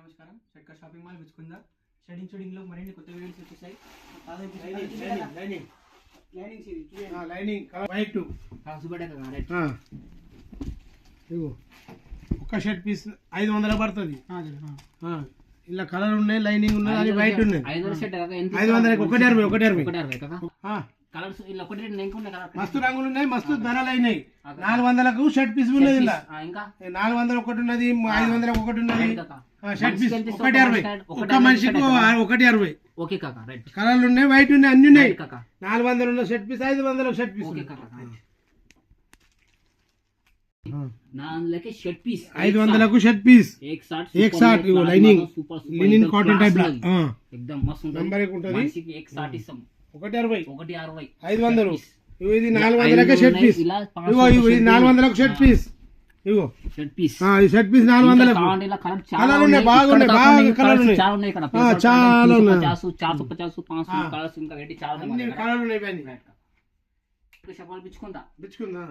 నమస్కారం. Shatkar shopping mall విచ్చుకుందా shedding లో మరిన్ని కొత్త వీడియోస్ వచ్చేసాయి. ఒక షర్ట్ పీస్ 500 పడుతుంది. ఇలా కలర్ ఉన్నాయి, లైనింగ్ ఉన్నది, అది వైట్ ఉన్నది. 500 మస్తు రంగులు ఉన్నాయి, మస్తు ధరలు అయినాయి. 400కు షర్ట్ పీస్ ఉన్నది. ఇలా 400 ఒకటి ఉన్నది, 500 ఒకటి ఉన్నది. షర్ట్ పీస్ 160, ఒక్క మనిషికి 160. కలర్లు ఉన్నాయి, వైట్ ఉన్నాయి, అన్ని ఉన్నాయి. 400 ఉన్న షర్ట్ పీస్, 500 షర్ట్ పీస్. 500కు షర్ట్ పీస్ एक साथ लाइनिंग लिनन कॉटन टाइप एकदम मस्त नंबर एक ఉంటది. एक साथ इसम 160 500 ఇది 400కు షర్ట్ పీస్. ఇగో ఇది 400కు షర్ట్ పీస్. ఇగో షర్ట్ పీస్ ఈ షర్ట్ పీస్ 400కు. కలర్ ఉన్నాయి, బాగున్నాయి, బాగా కలర్ ఉన్నాయి. చాలా ఉన్నాయి ఇక్కడ. చాలా ఉన్నాయి. 450 500 కలర్స్ ఇంకా రెడీ చాలా ఉన్నాయి. అన్ని కలర్ ఉన్నాయి. ఇవన్నీ చెప్పాలి బిచ్చుకుందా బిచ్చుకుందా